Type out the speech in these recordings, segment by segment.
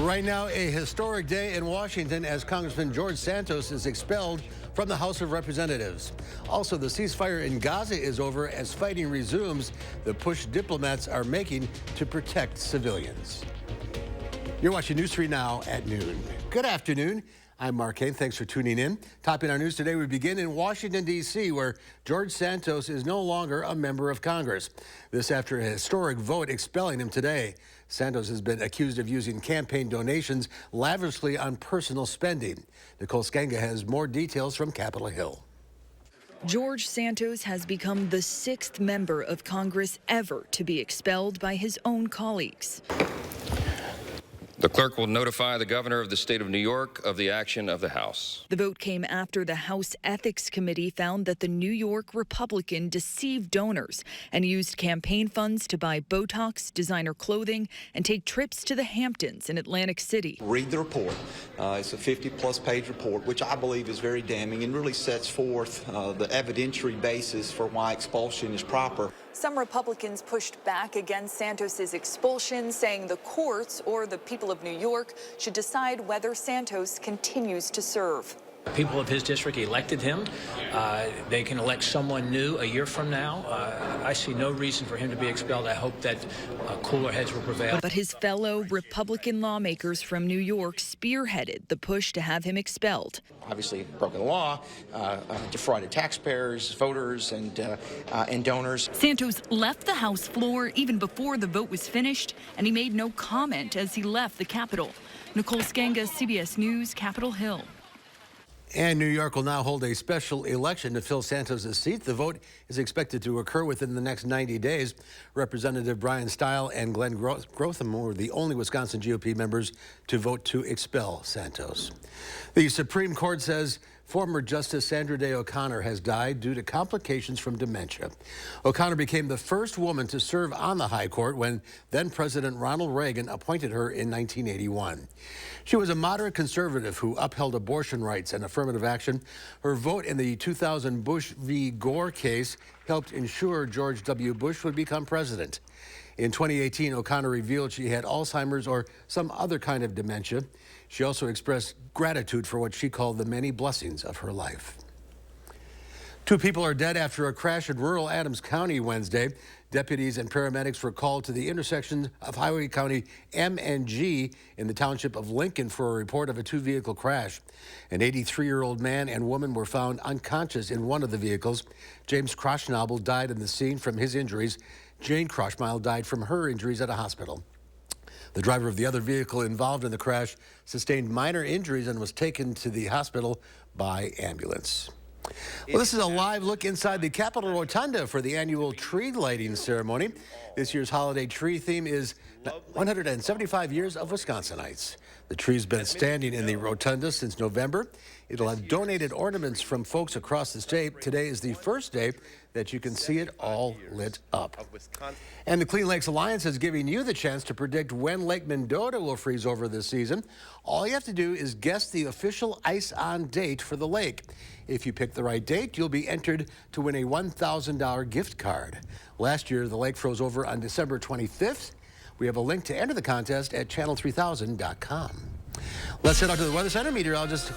Right now, a historic day in Washington as Congressman George Santos is expelled from the House of Representatives. Also, the ceasefire in Gaza is over as fighting resumes, the push diplomats are making to protect civilians. You're watching News 3 Now at noon. Good afternoon. I'm Mark Kane. Thanks for tuning in. Topping our news today, we begin in Washington, D.C., where George Santos is no longer a member of Congress. This after a historic vote expelling him today. Santos has been accused of using campaign donations lavishly on personal spending. Nicole Skenga has more details from Capitol Hill. George Santos has become the 6th member of Congress ever to be expelled by his own colleagues. The clerk will notify the governor of the state of New York of the action of the House. The vote came after the House Ethics Committee found that the New York Republican deceived donors and used campaign funds to buy Botox, designer clothing, and take trips to the Hamptons in Atlantic City. Read the report. It's a 50-plus page report, which I believe is very damning and really sets forth the evidentiary basis for why expulsion is proper. Some Republicans pushed back against Santos's expulsion, saying the courts or the people of New York should decide whether Santos continues to serve. People of his district elected him. They can elect someone new a year from now. I see no reason for him to be expelled. I hope that cooler heads will prevail. But his fellow Republican lawmakers from New York spearheaded the push to have him expelled. Obviously broken the law, defrauded taxpayers, voters, and donors. Santos left the House floor even before the vote was finished, and he made no comment as he left the Capitol. Nicole Skenga, CBS News, Capitol Hill. And New York will now hold a special election to fill Santos' seat. The vote is expected to occur within the next 90 days. Representative Brian Stile and Glenn Grotham were the only Wisconsin GOP members to vote to expel Santos. The Supreme Court says former Justice Sandra Day O'Connor has died due to complications from dementia. O'Connor became the first woman to serve on the High Court when then-President Ronald Reagan appointed her in 1981. She was a moderate conservative who upheld abortion rights and affirmative action. Her vote in the 2000 Bush v. Gore case helped ensure George W. Bush would become president. In 2018, O'Connor revealed she had Alzheimer's or some other kind of dementia. She also expressed gratitude for what she called the many blessings of her life. 2 people are dead after a crash in rural Adams County Wednesday. Deputies and paramedics were called to the intersection of Highway County M and G in the township of Lincoln for a report of a 2-vehicle crash. An 83-year-old man and woman were found unconscious in one of the vehicles. James Kroschnabel died in the scene from his injuries. Jane Kroschmile died from her injuries at a hospital. The driver of the other vehicle involved in the crash sustained minor injuries and was taken to the hospital by ambulance. Well, this is a live look inside the Capitol Rotunda for the annual tree lighting ceremony. This year's holiday tree theme is 175 years of Wisconsinites. The tree's been standing in the Rotunda since November. It'll have donated ornaments from folks across the state. Today is the first day that you can see it all lit up. And the Clean Lakes Alliance is giving you the chance to predict when Lake Mendota will freeze over this season. All you have to do is guess the official ice-on date for the lake. If you pick the right date, you'll be entered to win a $1,000 gift card. Last year, the lake froze over on December 25th. We have a link to enter the contest at channel3000.com. Let's head out to the Weather Center. Meteorologist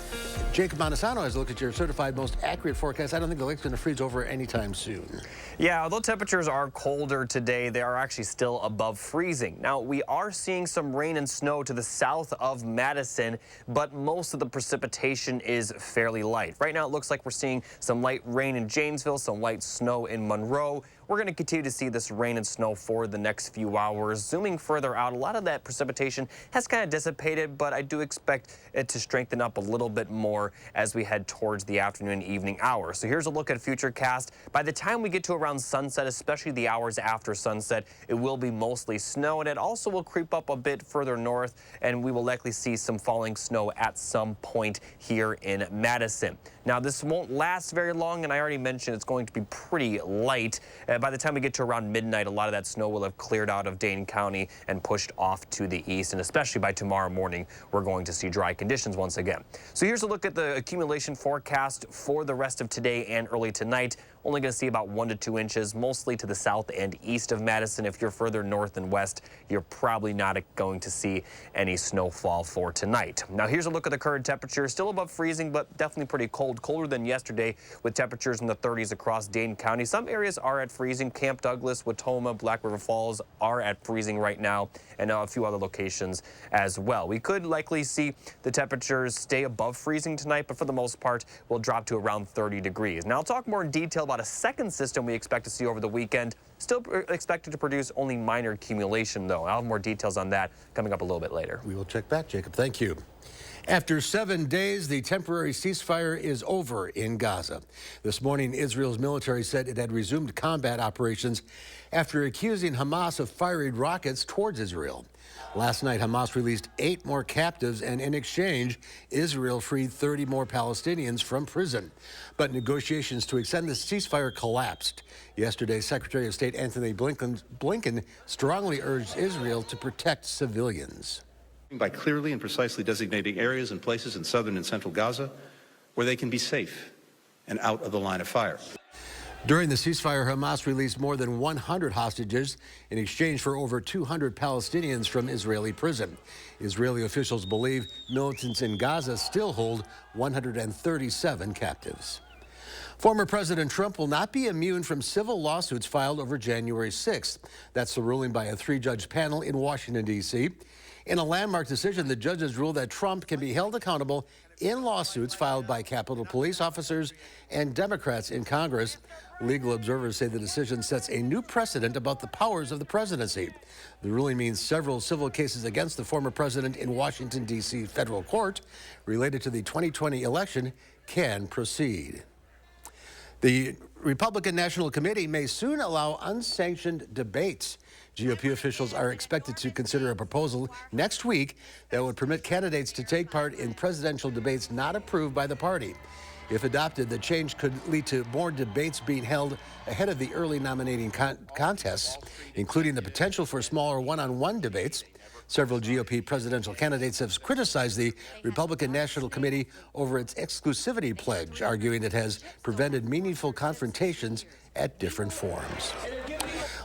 Jacob Montesano has a look at your certified most accurate forecast. I don't think the lake's going to freeze over anytime soon. Yeah, although temperatures are colder today, they are actually still above freezing. Now, we are seeing some rain and snow to the south of Madison, but most of the precipitation is fairly light. Right now, it looks like we're seeing some light rain in Janesville, some light snow in Monroe. We're going to continue to see this rain and snow for the next few hours. Zooming further out, a lot of that precipitation has kind of dissipated, but I do expect it to strengthen up a little bit more as we head towards the afternoon and evening hours. So here's a look at Futurecast. By the time we get to around sunset, especially the hours after sunset, it will be mostly snow, and it also will creep up a bit further north, and we will likely see some falling snow at some point here in Madison. Now, this won't last very long, and I already mentioned it's going to be pretty light. By the time we get to around midnight, a lot of that snow will have cleared out of Dane County and pushed off to the east, and especially by tomorrow morning, we're going to see dry conditions once again. So here's a look at the accumulation forecast for the rest of today and early tonight. Only going to see about 1 to 2 inches, mostly to the south and east of Madison. If you're further north and west, you're probably not going to see any snowfall for tonight. Now, here's a look at the current temperature. Still above freezing, but definitely pretty cold. Colder than yesterday, with temperatures in the 30s across Dane County. Some areas are at freezing. Camp Douglas, Watoma, Black River Falls are at freezing right now, and a few other locations as well. We could likely see the temperatures stay above freezing tonight, but for the most part, we'll drop to around 30 degrees. Now, I'll talk more in detail about a second system we expect to see over the weekend. Still expected to produce only minor accumulation, though. I'll have more details on that coming up a little bit later. We will check back, Jacob. Thank you. After 7 days, the temporary ceasefire is over in Gaza. This morning, Israel's military said it had resumed combat operations after accusing Hamas of firing rockets towards Israel. Last night, Hamas released 8 more captives, and in exchange, Israel freed 30 more Palestinians from prison. But negotiations to extend the ceasefire collapsed. Yesterday, Secretary of State Anthony Blinken strongly urged Israel to protect civilians. By clearly and precisely designating areas and places in southern and central Gaza where they can be safe and out of the line of fire. During the ceasefire, Hamas released more than 100 hostages in exchange for over 200 Palestinians from Israeli prison. Israeli officials believe militants in Gaza still hold 137 captives. Former President Trump will not be immune from civil lawsuits filed over January 6th. That's the ruling by a 3-judge panel in Washington, D.C. In a landmark decision, the judges ruled that Trump can be held accountable in lawsuits filed by Capitol Police officers and Democrats in Congress. Legal observers say the decision sets a new precedent about the powers of the presidency. The ruling means several civil cases against the former president in Washington, D.C. federal court related to the 2020 election can proceed. The Republican National Committee may soon allow unsanctioned debates. GOP officials are expected to consider a proposal next week that would permit candidates to take part in presidential debates not approved by the party. If adopted, the change could lead to more debates being held ahead of the early nominating contests, including the potential for smaller one-on-one debates. Several GOP presidential candidates have criticized the Republican National Committee over its exclusivity pledge, arguing it has prevented meaningful confrontations at different forums.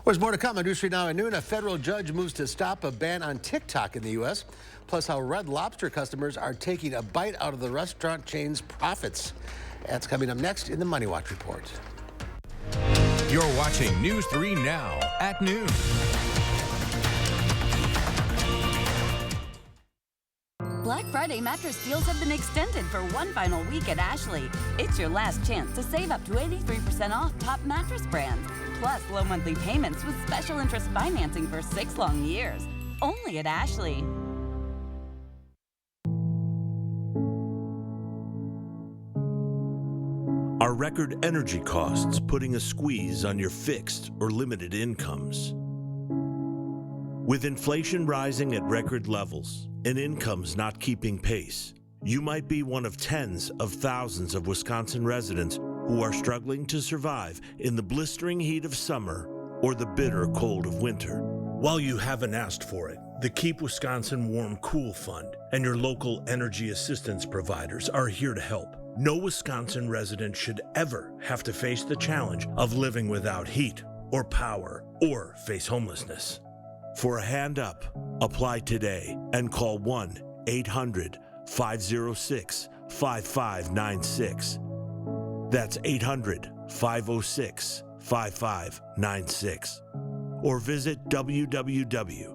There's more to come on News 3 Now at noon. A federal judge moves to stop a ban on TikTok in the U.S., plus how Red Lobster customers are taking a bite out of the restaurant chain's profits. That's coming up next in the Money Watch Report. You're watching News 3 Now at noon. Black Friday mattress deals have been extended for one final week at Ashley. It's your last chance to save up to 83% off top mattress brands, plus low monthly payments with special interest financing for 6 long years. Only at Ashley. Are record energy costs putting a squeeze on your fixed or limited incomes? With inflation rising at record levels and incomes not keeping pace, you might be one of tens of thousands of Wisconsin residents who are struggling to survive in the blistering heat of summer or the bitter cold of winter. While you haven't asked for it, the Keep Wisconsin Warm Cool Fund and your local energy assistance providers are here to help. No Wisconsin resident should ever have to face the challenge of living without heat or power or face homelessness. For a hand up, apply today and call 1-800-506-5596. That's 800-506-5596. Or visit www.kwwf.org.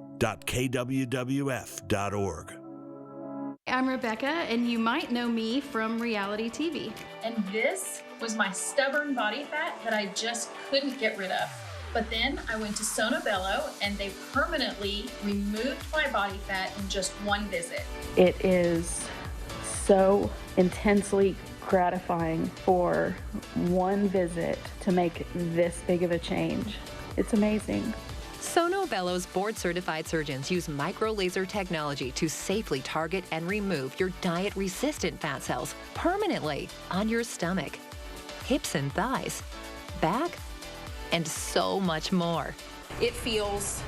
I'm Rebecca, and you might know me from reality TV. And this was my stubborn body fat that I just couldn't get rid of. But then I went to Sono Bello, and they permanently removed my body fat in just one visit. It is so intensely gratifying for one visit to make this big of a change. It's amazing. Sono Bello's board-certified surgeons use micro-laser technology to safely target and remove your diet-resistant fat cells permanently on your stomach, hips and thighs, back, and so much more. It feels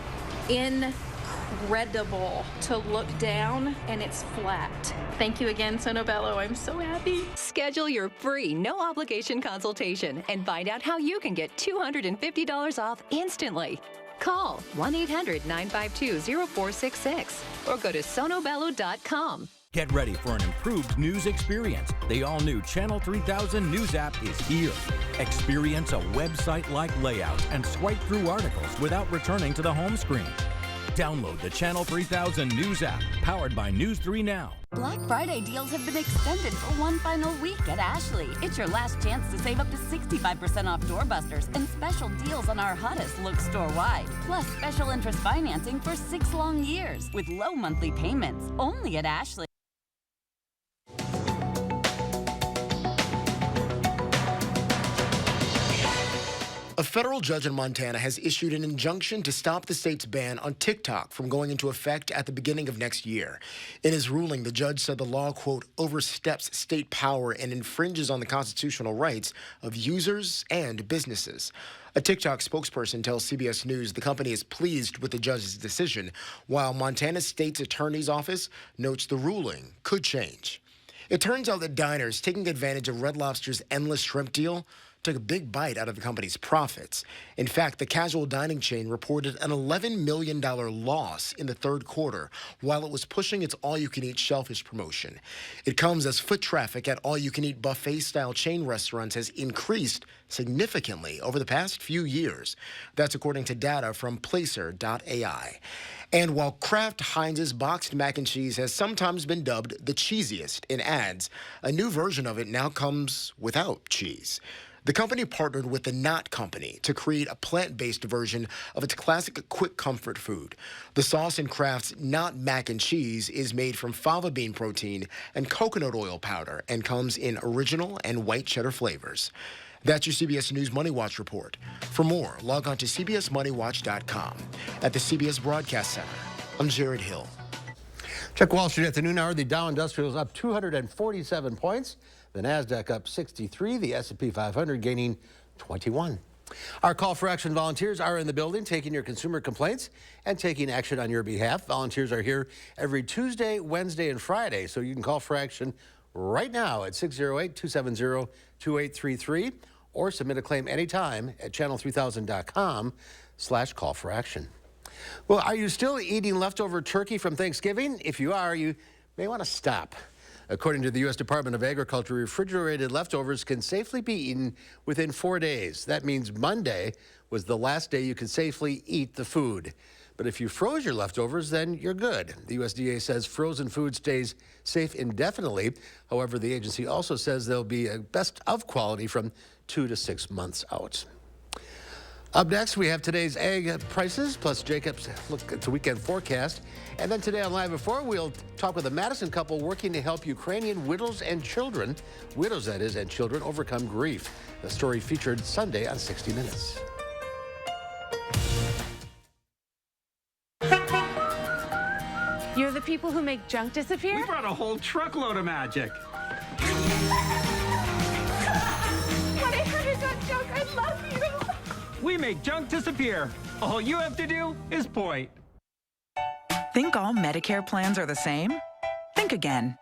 incredible to look down and it's flat. Thank you again, Sono Bello. I'm so happy. Schedule your free, no-obligation consultation and find out how you can get $250 off instantly. Call 1-800-952-0466 or go to sonobello.com. Get ready for an improved news experience. The all-new Channel 3000 News app is here. Experience a website-like layout and swipe through articles without returning to the home screen. Download the Channel 3000 News app, powered by News 3 Now. Black Friday deals have been extended for one final week at Ashley. It's your last chance to save up to 65% off doorbusters and special deals on our hottest looks store-wide. Plus special interest financing for 6 long years with low monthly payments, only at Ashley. A federal judge in Montana has issued an injunction to stop the state's ban on TikTok from going into effect at the beginning of next year. In his ruling, the judge said the law, quote, oversteps state power and infringes on the constitutional rights of users and businesses. A TikTok spokesperson tells CBS News the company is pleased with the judge's decision, while Montana State's Attorney's Office notes the ruling could change. It turns out that diners taking advantage of Red Lobster's endless shrimp deal took a big bite out of the company's profits. In fact, the casual dining chain reported an $11 million loss in the third quarter while it was pushing its all-you-can-eat shellfish promotion. It comes as foot traffic at all-you-can-eat buffet-style chain restaurants has increased significantly over the past few years. That's according to data from Placer.ai. And while Kraft Heinz's boxed mac and cheese has sometimes been dubbed the cheesiest in ads, a new version of it now comes without cheese. The company partnered with the Knot Company to create a plant-based version of its classic quick comfort food. The sauce in Kraft's Knot mac and cheese is made from fava bean protein and coconut oil powder and comes in original and white cheddar flavors. That's your CBS News Money Watch report. For more, log on to cbsmoneywatch.com. At the CBS Broadcast Center, I'm Jared Hill. Check Wall Street at the noon hour. The Dow Industrial is up 247 points. The NASDAQ up 63. The S&P 500 gaining 21. Our call for action volunteers are in the building taking your consumer complaints and taking action on your behalf. Volunteers are here every Tuesday, Wednesday, and Friday, so you can call for action right now at 608-270-2833 or submit a claim anytime at channel3000.com/call-for-action. Well, are you still eating leftover turkey from Thanksgiving? If you are, you may want to stop. According to the U.S. Department of Agriculture, refrigerated leftovers can safely be eaten within 4 days. That means Monday was the last day you can safely eat the food. But if you froze your leftovers, then you're good. The USDA says frozen food stays safe indefinitely. However, the agency also says they'll be best of quality from 2 to 6 months out. Up next, we have today's egg prices, plus Jacob's look at the weekend forecast. And then today on Live at 4, we'll talk with a Madison couple working to help Ukrainian widows and children, and children overcome grief. The story featured Sunday on 60 Minutes. You're the people who make junk disappear? We brought a whole truckload of magic. Junk, I love you. We make junk disappear. All you have to do is point. Think all Medicare plans are the same? Think again.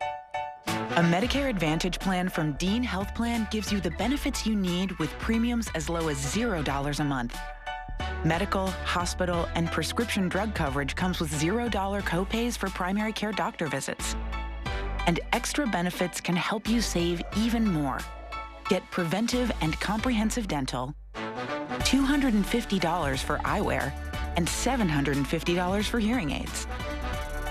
A Medicare Advantage plan from Dean Health Plan gives you the benefits you need with premiums as low as $0 a month. Medical, hospital, and prescription drug coverage comes with $0 copays for primary care doctor visits. And extra benefits can help you save even more. Get preventive and comprehensive dental, $250 for eyewear, and $750 for hearing aids.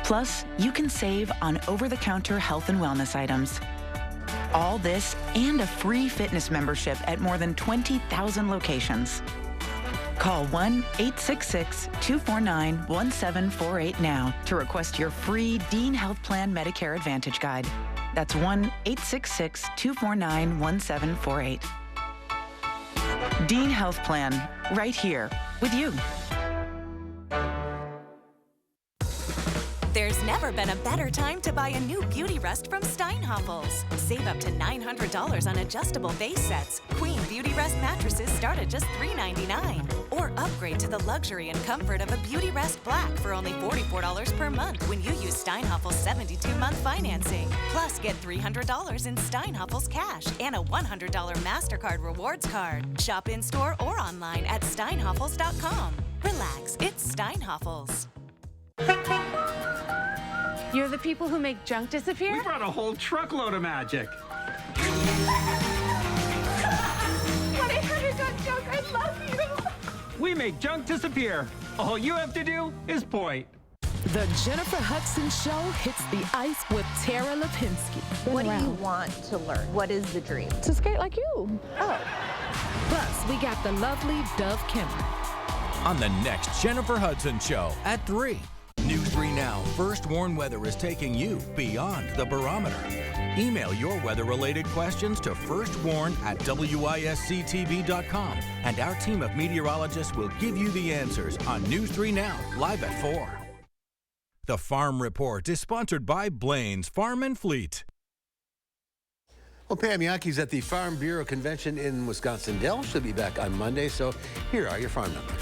Plus, you can save on over-the-counter health and wellness items. All this and a free fitness membership at more than 20,000 locations. Call 1-866-249-1748 now to request your free Dean Health Plan Medicare Advantage Guide. That's 1-866-249-1748. Dean Health Plan, right here with you. There's never been a better time to buy a new beauty rest from Steinhoffels. Save up to $900 on adjustable base sets. Queen Beauty Rest mattresses start at just $399. Or upgrade to the luxury and comfort of a Beauty Rest Black for only $44 per month when you use Steinhoffels 72-month financing. Plus, get $300 in Steinhoffels cash and a $100 MasterCard rewards card. Shop in-store or online at steinhoffels.com. Relax, it's Steinhoffels. You're the people who make junk disappear? We brought a whole truckload of magic. 1-800 got junk. I love you. We make junk disappear. All you have to do is point. The Jennifer Hudson Show hits the ice with Tara Lipinski. What do you want to learn? What is the dream? To skate like you. Oh. Plus, we got the lovely Dove Cameron. On the next Jennifer Hudson Show at 3. News 3 Now First Warn Weather is taking you beyond the barometer. Email your weather-related questions to firstwarn@wisctv.com, and our team of meteorologists will give you the answers on News 3 Now, live at 4. The Farm Report is sponsored by Blaine's Farm and Fleet. Well, Pam Yockey's at the Farm Bureau Convention in Wisconsin-Dells. She'll be back on Monday, so here are your farm numbers.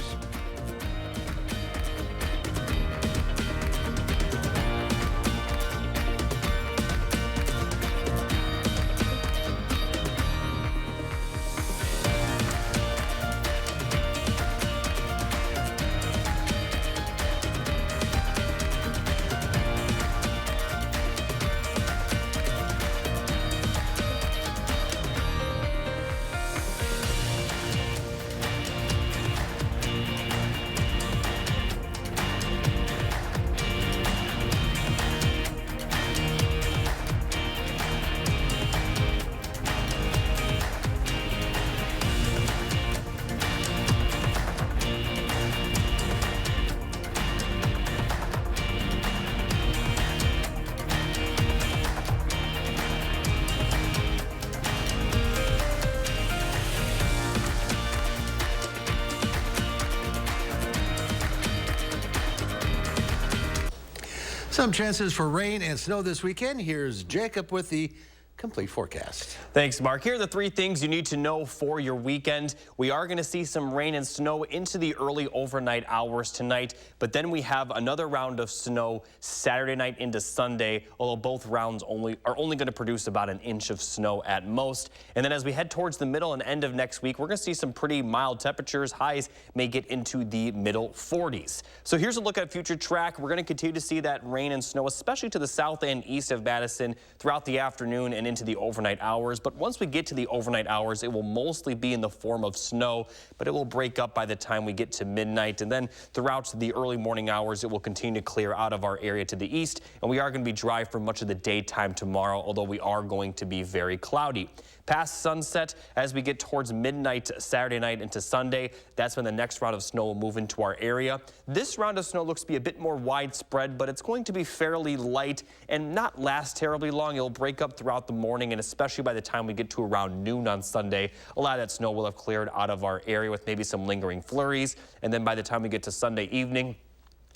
Some chances for rain and snow this weekend. Here's Jacob with the complete forecast. Thanks, Mark. Here are the 3 things you need to know for your weekend. We are going to see some rain and snow into the early overnight hours tonight, but then we have another round of snow Saturday night into Sunday, although both rounds are only going to produce about an inch of snow at most. And then as we head towards the middle and end of next week, we're going to see some pretty mild temperatures. Highs may get into the middle 40s. So here's a look at future track. We're going to continue to see that rain and snow, especially to the south and east of Madison throughout the afternoon and into the overnight hours. But once we get to the overnight hours, it will mostly be in the form of snow, but it will break up by the time we get to midnight. And then throughout the early morning hours, it will continue to clear out of our area to the east. And we are going to be dry for much of the daytime tomorrow, although we are going to be very cloudy. Past sunset, as we get towards midnight Saturday night into Sunday, that's when the next round of snow will move into our area. This round of snow looks to be a bit more widespread, but it's going to be fairly light and not last terribly long. It'll break up throughout the morning, and especially by the time we get to around noon on Sunday, a lot of that snow will have cleared out of our area with maybe some lingering flurries. And then by the time we get to Sunday evening,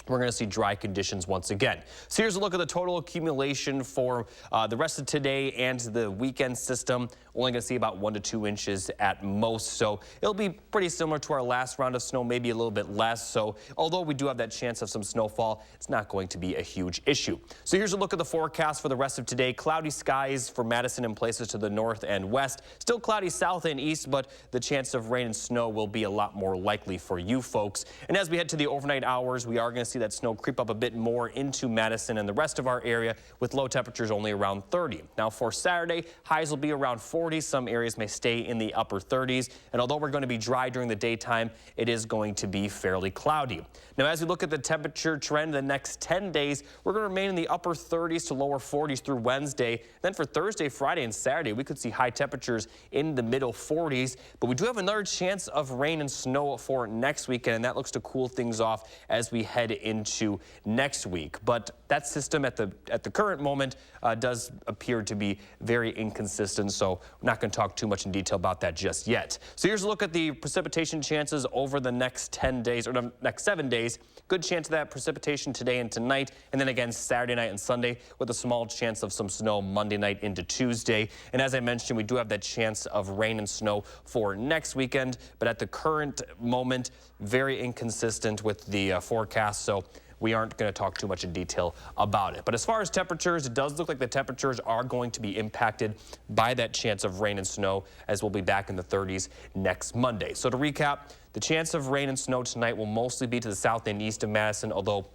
we're going to see dry conditions once again. So here's a look at the total accumulation for the rest of today and the weekend system. Only going to see about 1 to 2 inches at most. So it'll be pretty similar to our last round of snow, maybe a little bit less. So although we do have that chance of some snowfall, it's not going to be a huge issue. So here's a look at the forecast for the rest of today. Cloudy skies for Madison and places to the north and west. Still cloudy south and east, but the chance of rain and snow will be a lot more likely for you folks. And as we head to the overnight hours, we are going to see that snow creep up a bit more into Madison and the rest of our area with low temperatures only around 30. Now for Saturday, highs will be around 40. Some areas may stay in the upper 30s. And although we're going to be dry during the daytime, it is going to be fairly cloudy. Now as we look at the temperature trend the next 10 days, we're going to remain in the upper 30s to lower 40s through Wednesday. Then for Thursday, Friday, and Saturday, we could see high temperatures in the middle 40s. But we do have another chance of rain and snow for next weekend, and that looks to cool things off as we head into next week. But that system at the current moment does appear to be very inconsistent, so we're not going to talk too much in detail about that just yet. So here's a look at the precipitation chances over the next 10 days, or the next 7 days. Good chance of that precipitation today and tonight, and then again Saturday night and Sunday with a small chance of some snow Monday night into Tuesday. And as I mentioned, we do have that chance of rain and snow for next weekend, but at the current moment, very inconsistent with the forecast, so we aren't going to talk too much in detail about it. But as far as temperatures, it does look like the temperatures are going to be impacted by that chance of rain and snow, as we'll be back in the 30s next Monday. So to recap, the chance of rain and snow tonight will mostly be to the south and east of Madison, although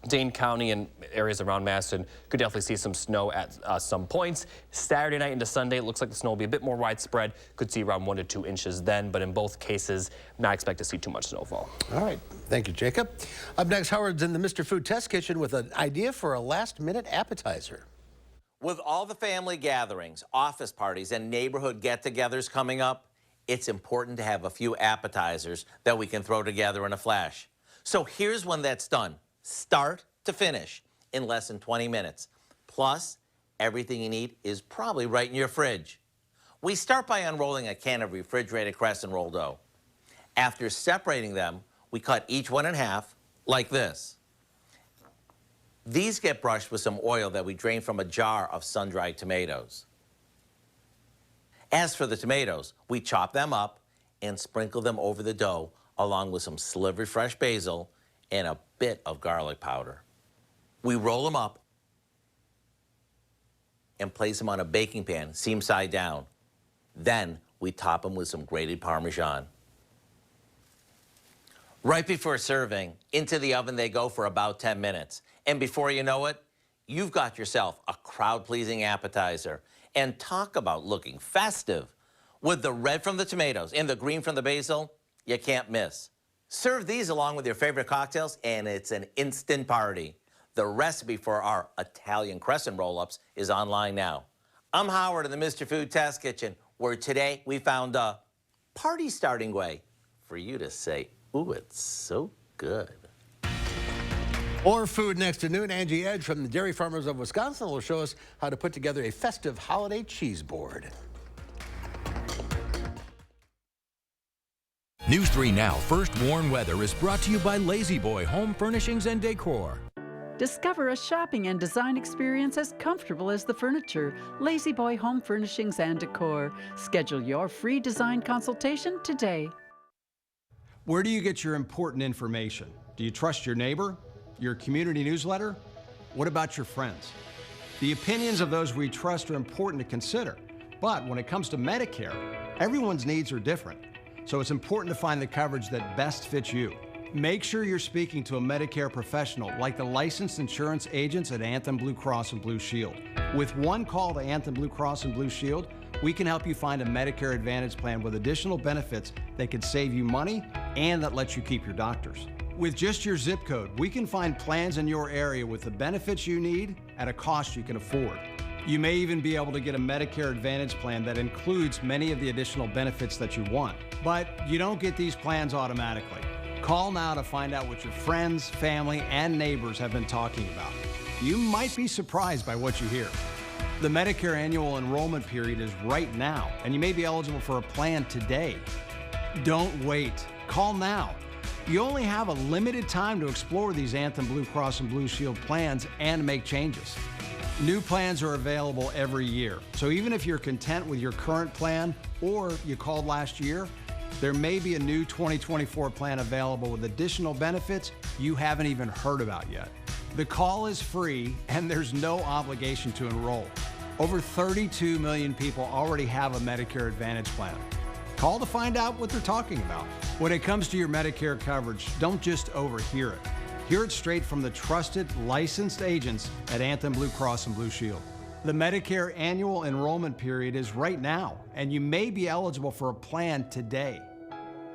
Dane County and areas around Madison could definitely see some snow at some points. Saturday night into Sunday, it looks like the snow will be a bit more widespread. Could see around 1 to 2 inches then, but in both cases, not expect to see too much snowfall. All right. Thank you, Jacob. Up next, Howard's in the Mr. Food Test Kitchen with an idea for a last-minute appetizer. With all the family gatherings, office parties, and neighborhood get-togethers coming up, it's important to have a few appetizers that we can throw together in a flash. So here's one that's done, start to finish, in less than 20 minutes. Plus, everything you need is probably right in your fridge. We start by unrolling a can of refrigerated crescent roll dough. After separating them, we cut each one in half, like this. These get brushed with some oil that we drain from a jar of sun-dried tomatoes. As for the tomatoes, we chop them up and sprinkle them over the dough, along with some slivered fresh basil and a bit of garlic powder. We roll them up and place them on a baking pan, seam side down. Then we top them with some grated Parmesan. Right before serving, into the oven they go for about 10 minutes. And before you know it, you've got yourself a crowd-pleasing appetizer. And talk about looking festive. With the red from the tomatoes and the green from the basil, you can't miss. Serve these along with your favorite cocktails, and it's an instant party. The recipe for our Italian crescent roll-ups is online now. I'm Howard in the Mr. Food Test Kitchen, where today we found a party-starting way for you to say, ooh, it's so good. More food next to noon. Angie Edge from the Dairy Farmers of Wisconsin will show us how to put together a festive holiday cheese board. News 3 Now First Warn Weather is brought to you by Lazy Boy Home Furnishings and Decor. Discover a shopping and design experience as comfortable as the furniture. Lazy Boy Home Furnishings and Decor. Schedule your free design consultation today. Where do you get your important information? Do you trust your neighbor? Your community newsletter? What about your friends? The opinions of those we trust are important to consider. But when it comes to Medicare, everyone's needs are different. So it's important to find the coverage that best fits you. Make sure you're speaking to a Medicare professional like the licensed insurance agents at Anthem Blue Cross and Blue Shield. With one call to Anthem Blue Cross and Blue Shield, we can help you find a Medicare Advantage plan with additional benefits that can save you money and that lets you keep your doctors. With just your zip code, we can find plans in your area with the benefits you need at a cost you can afford. You may even be able to get a Medicare Advantage plan that includes many of the additional benefits that you want. But you don't get these plans automatically. Call now to find out what your friends, family, and neighbors have been talking about. You might be surprised by what you hear. The Medicare annual enrollment period is right now, and you may be eligible for a plan today. Don't wait. Call now. You only have a limited time to explore these Anthem Blue Cross and Blue Shield plans and make changes. New plans are available every year, so even if you're content with your current plan or you called last year, there may be a new 2024 plan available with additional benefits you haven't even heard about yet. The call is free and there's no obligation to enroll. Over 32 million people already have a Medicare Advantage plan. Call to find out what they're talking about. When it comes to your Medicare coverage, don't just overhear it. Hear it straight from the trusted, licensed agents at Anthem Blue Cross and Blue Shield. The Medicare annual enrollment period is right now, and you may be eligible for a plan today.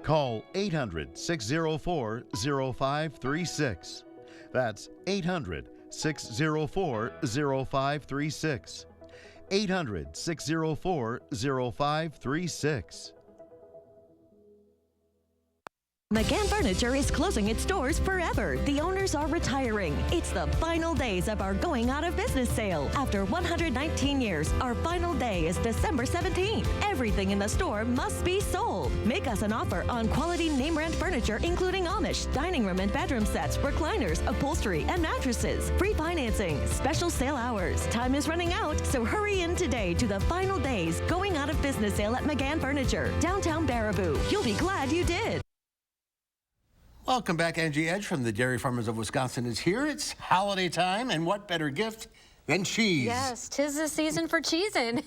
Call 800-604-0536. That's 800-604-0536. 800-604-0536. McGann Furniture is closing its doors forever. The owners are retiring. It's the final days of our going out of business sale. After 119 years, our final day is December 17th. Everything in the store must be sold. Make us an offer on quality name brand furniture, including Amish, dining room and bedroom sets, recliners, upholstery, and mattresses. Free financing, special sale hours. Time is running out, so hurry in today to the final days going out of business sale at McGann Furniture, downtown Baraboo. You'll be glad you did. Welcome back. Angie Edge from the Dairy Farmers of Wisconsin is here. It's holiday time, and what better gift than cheese? Yes, 'tis the season for cheesin'.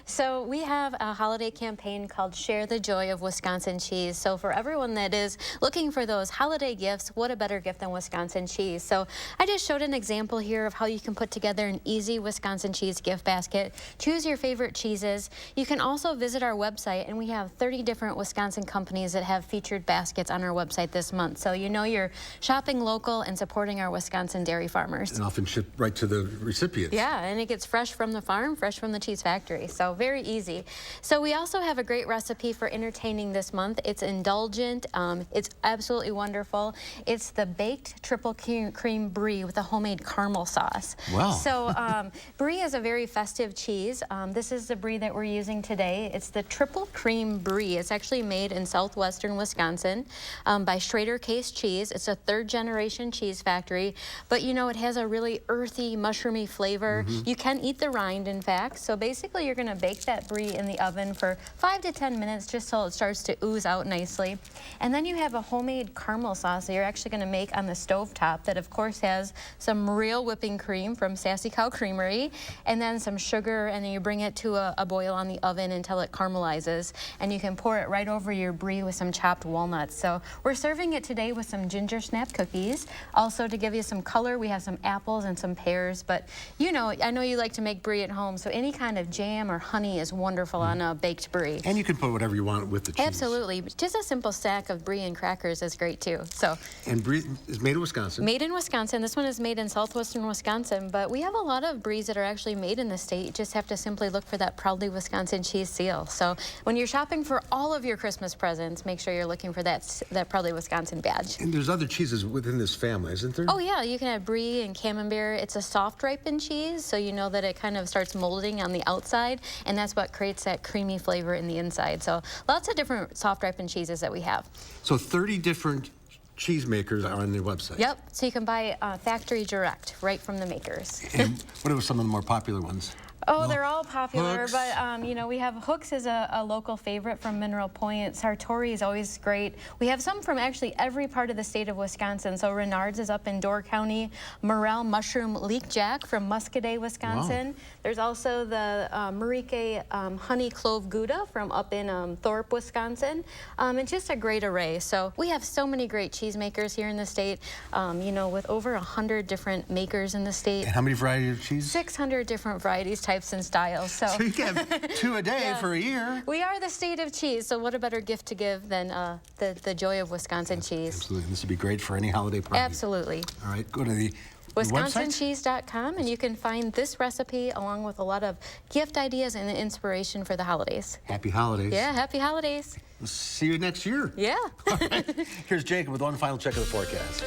So we have a holiday campaign called Share the Joy of Wisconsin Cheese. So for everyone that is looking for those holiday gifts, what a better gift than Wisconsin cheese. So I just showed an example here of how you can put together an easy Wisconsin cheese gift basket. Choose your favorite cheeses. You can also visit our website, and we have 30 different Wisconsin companies that have featured baskets on our website this month. So you know you're shopping local and supporting our Wisconsin dairy farmers. And often shipped right to the recipient. Yeah, and it gets fresh from the farm, fresh from the cheese factory, so very easy. So we also have a great recipe for entertaining this month. It's indulgent, it's absolutely wonderful. It's the baked triple cream brie with a homemade caramel sauce. Wow. So brie is a very festive cheese. This is the brie that we're using today. It's the triple cream brie. It's actually made in southwestern Wisconsin by Schrader Case Cheese. It's a third-generation cheese factory, but you know, it has a really earthy, mushroomy flavor. You can eat the rind, in fact. So basically, you're going to bake that brie in the oven for 5 to 10 minutes just till it starts to ooze out nicely. And then you have a homemade caramel sauce that you're actually going to make on the stovetop that, of course, has some real whipping cream from Sassy Cow Creamery, and then some sugar, and then you bring it to a boil on the oven until it caramelizes. And you can pour it right over your brie with some chopped walnuts. So we're serving it today with some ginger snap cookies. Also, to give you some color, we have some apples and some pears, but you know, I know you like to make brie at home, so any kind of jam or honey is wonderful on a baked brie. And you can put whatever you want with the cheese. Absolutely. Just a simple stack of brie and crackers is great too. So. And brie is made in Wisconsin. Made in Wisconsin. This one is made in southwestern Wisconsin, but we have a lot of bries that are actually made in the state. You just have to simply look for that Proudly Wisconsin cheese seal. So when you're shopping for all of your Christmas presents, make sure you're looking for that Proudly Wisconsin badge. And there's other cheeses within this family, isn't there? Oh yeah, you can have brie and camembert. It's a soft ripened cheese, so you know that it kind of starts molding on the outside, and that's what creates that creamy flavor in the inside. So lots of different soft ripened cheeses that we have. So 30 different cheese makers are on their website. Yep, so you can buy factory direct right from the makers. And what are some of the more popular ones? Oh, they're all popular, Hooks. but you know, we have Hooks is a local favorite from Mineral Point. Sartori is always great. We have some from actually every part of the state of Wisconsin. So Renard's is up in Door County. Morel Mushroom Leek Jack from Muscadet, Wisconsin. Wow. There's also the Marique Honey Clove Gouda from up in Thorpe, Wisconsin. And just a great array. So we have so many great cheesemakers here in the state, you know, with over 100 different makers in the state. And how many varieties of cheese? 600 different varieties, types, and styles. So you can have 2 a day for a year. We are the state of cheese, so what a better gift to give than the joy of Wisconsin cheese. Absolutely. This would be great for any holiday party. Absolutely. All right, go to the WisconsinCheese.com, and you can find this recipe along with a lot of gift ideas and inspiration for the holidays. Happy holidays. Yeah, happy holidays. We'll see you next year. Yeah. All right. Here's Jacob with one final check of the forecast.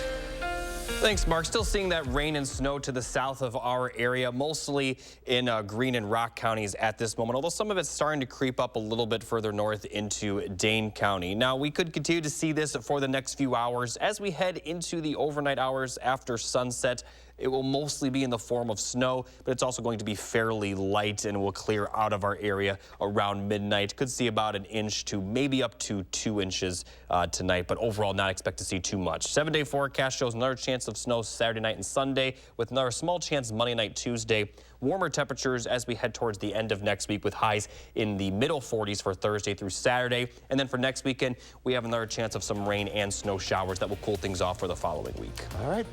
Thanks, Mark. Still seeing that rain and snow to the south of our area, mostly in Greene and Rock counties at this moment, although some of it's starting to creep up a little bit further north into Dane County. Now, we could continue to see this for the next few hours as we head into the overnight hours after sunset. It will mostly be in the form of snow, but it's also going to be fairly light and will clear out of our area around midnight. Could see about 1 inch to maybe up to 2 inches tonight, but overall not expect to see too much. 7-day forecast shows another chance of snow Saturday night and Sunday, with another small chance Monday night, Tuesday. Warmer temperatures as we head towards the end of next week, with highs in the middle 40s for Thursday through Saturday. And then for next weekend, we have another chance of some rain and snow showers that will cool things off for the following week. All right.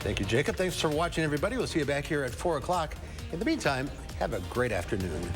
Thank you, Jacob. Thanks for watching, everybody. We'll see you back here at 4 o'clock. In the meantime, have a great afternoon.